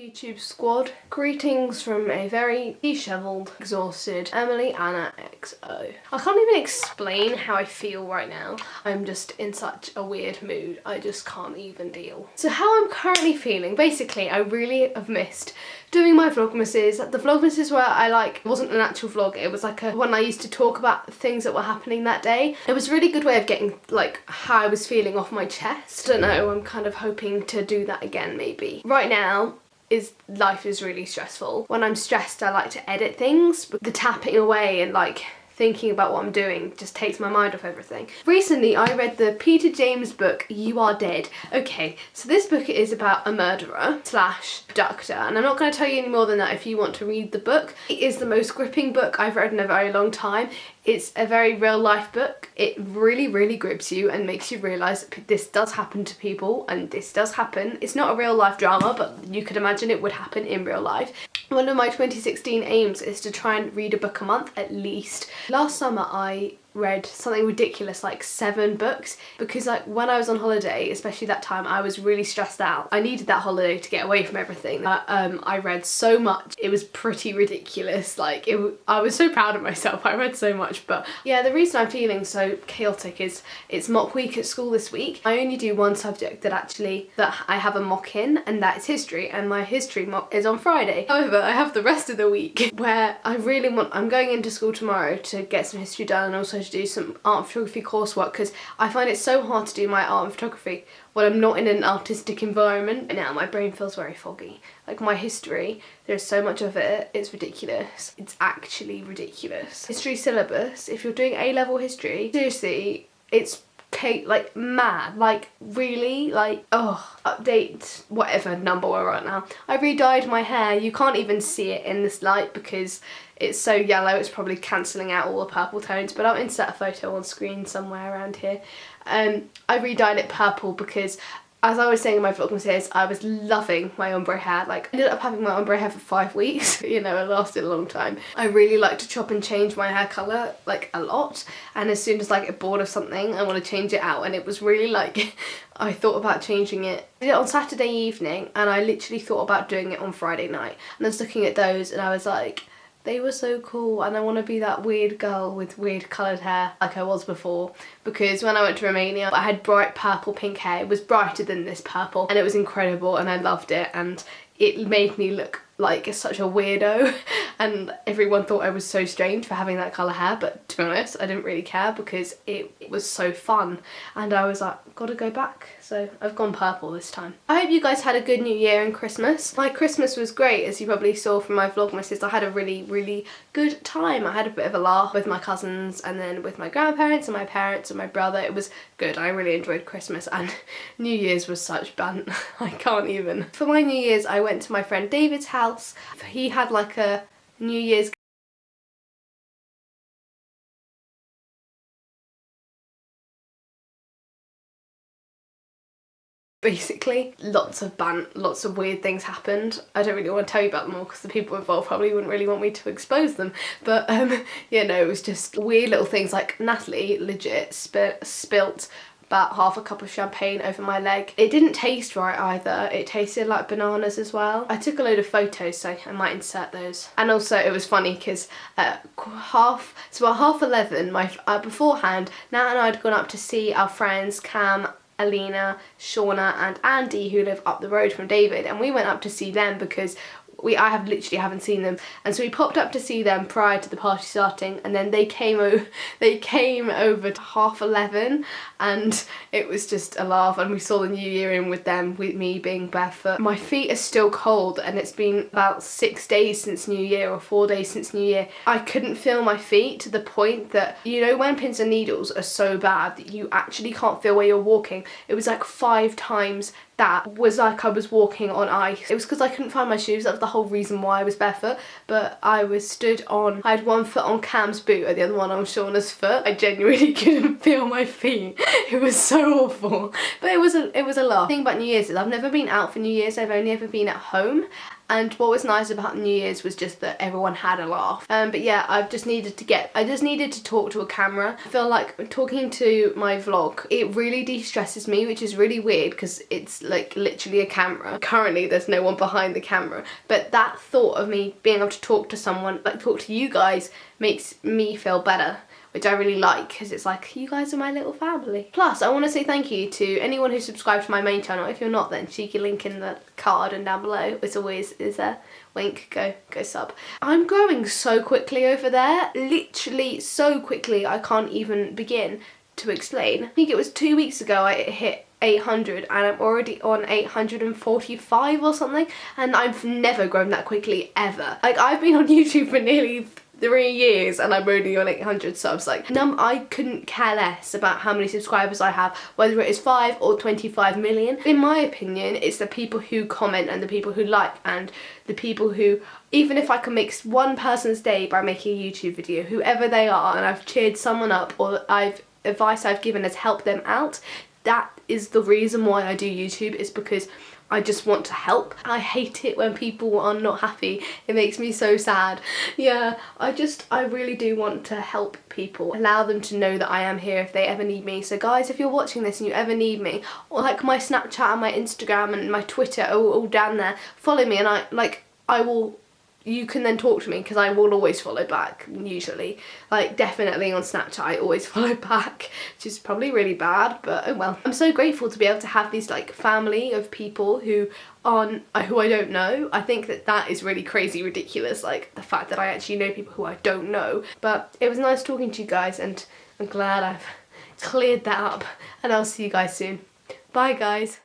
YouTube squad. Greetings from a very dishevelled, exhausted Emily Anna XO. I can't even explain how I feel right now. I'm just in such a weird mood. I just can't even deal. So how I'm currently feeling, basically I really have missed doing my vlogmases. The vlogmases where it wasn't an actual vlog, it was like a one I used to talk about things that were happening that day. It was a really good way of getting like how I was feeling off my chest. I don't know, I'm kind of hoping to do that again maybe. Right now, life is really stressful. When I'm stressed, I like to edit things. The tapping away and like thinking about what I'm doing just takes my mind off everything. Recently, I read the Peter James book, You Are Dead. Okay, so this book is about a murderer slash abductor, and I'm not going to tell you any more than that if you want to read the book. It is the most gripping book I've read in a very long time. It's a very real life book. It really, really grips you and makes you realise that this does happen to people and this does happen. It's not a real life drama, but you could imagine it would happen in real life. One of my 2016 aims is to try and read a book a month at least. Last summer I read something ridiculous like 7 books because like when I was on holiday, especially that time, I was really stressed out. I needed that holiday to get away from everything. I read so much. It was pretty ridiculous. Like I was so proud of myself. I read so much. But yeah, the reason I'm feeling so chaotic is it's mock week at school this week. I only do one subject that I have a mock in, and that is history, and my history mock is on Friday. However, I have the rest of the week where I'm going into school tomorrow to get some history done and also to do some art and photography coursework because I find it so hard to do my art and photography when I'm not in an artistic environment. And now my brain feels very foggy. Like my history, there's so much of it, it's ridiculous. It's actually ridiculous. History syllabus, if you're doing A-level history, seriously, it's like mad, like really, like update whatever number we're at now. I re-dyed my hair. You can't even see it in this light because it's so yellow, it's probably cancelling out all the purple tones, but I'll insert a photo on screen somewhere around here. I re-dyed it purple because, as I was saying in my vlogmas, I was loving my ombre hair. Like, I ended up having my ombre hair for 5 weeks. You know, it lasted a long time. I really like to chop and change my hair colour, like, a lot. And as soon as I get bored of something, I want to change it out. And it was really, like, I thought about changing it. I did it on Saturday evening, and I literally thought about doing it on Friday night. And I was looking at those, and I was like, they were so cool, and I want to be that weird girl with weird coloured hair like I was before, because when I went to Romania I had bright purple pink hair. It was brighter than this purple and it was incredible and I loved it, and it made me look like such a weirdo and everyone thought I was so strange for having that colour hair, but to be honest I didn't really care because it was so fun and I was like, gotta go back. So I've gone purple this time. I hope you guys had a good New Year and Christmas. My Christmas was great, as you probably saw from my vlogmases. I had a really, really good time. I had a bit of a laugh with my cousins and then with my grandparents and my parents and my brother. It was good. I really enjoyed Christmas, and New Year's was such bant. I can't even. For my New Year's I went to my friend David's house. He had like a New Year's basically. Lots of bant, lots of weird things happened. I don't really want to tell you about them all because the people involved probably wouldn't really want me to expose them, but yeah, no, it was just weird little things. Like Natalie legit spilt about half a cup of champagne over my leg. It didn't taste right either. It tasted like bananas as well. I took a load of photos, so I might insert those. And also it was funny because at half 11, beforehand, Nat and I had gone up to see our friends Cam, Alina, Shauna and Andy, who live up the road from David, and we went up to see them because I haven't seen them, and so we popped up to see them prior to the party starting, and then they came over to 11:30, and it was just a laugh, and we saw the new year in with them, with me being barefoot. My feet are still cold, and it's been about 6 days since New Year, or 4 days since New Year. I couldn't feel my feet to the point that, you know, when pins and needles are so bad that you actually can't feel where you're walking. It was like 5 times that was like I was walking on ice. It was because I couldn't find my shoes. That was the whole reason why I was barefoot. But I had one foot on Cam's boot and the other one on Shauna's foot. I genuinely couldn't feel my feet. It was so awful. But it was a laugh. The thing about New Year's is I've never been out for New Year's. I've only ever been at home. and what was nice about New Year's was just that everyone had a laugh. But yeah, I just needed to talk to a camera. I feel like talking to my vlog, it really de-stresses me, which is really weird because it's like literally a camera. Currently there's no one behind the camera, but that thought of me being able to talk to someone, like talk to you guys, makes me feel better, which I really like, because it's like, you guys are my little family. Plus, I want to say thank you to anyone who subscribed to my main channel. If you're not, then cheeky link in the card and down below, as always, is there. Wink, go sub. I'm growing so quickly over there, literally so quickly I can't even begin to explain. I think it was 2 weeks ago I hit 800 and I'm already on 845 or something, and I've never grown that quickly ever. Like, I've been on YouTube for nearly 3 years and I'm only on 800 subs. Like, I couldn't care less about how many subscribers I have, whether it is 5 or 25 million. In my opinion, it's the people who comment and the people who like and the people who, even if I can make one person's day by making a YouTube video, whoever they are, and I've cheered someone up or advice I've given has helped them out, that is the reason why I do YouTube, is because I just want to help. I hate it when people are not happy. It makes me so sad. Yeah, I really do want to help people, allow them to know that I am here if they ever need me. So guys, if you're watching this and you ever need me, or like my Snapchat and my Instagram and my Twitter are all down there, follow me and you can then talk to me, because I will always follow back, usually. Like, definitely on Snapchat I always follow back, which is probably really bad, but oh well. I'm so grateful to be able to have this like family of people who I don't know. I think that is really crazy ridiculous, like the fact that I actually know people who I don't know. But it was nice talking to you guys, and I'm glad I've cleared that up, and I'll see you guys soon. Bye guys.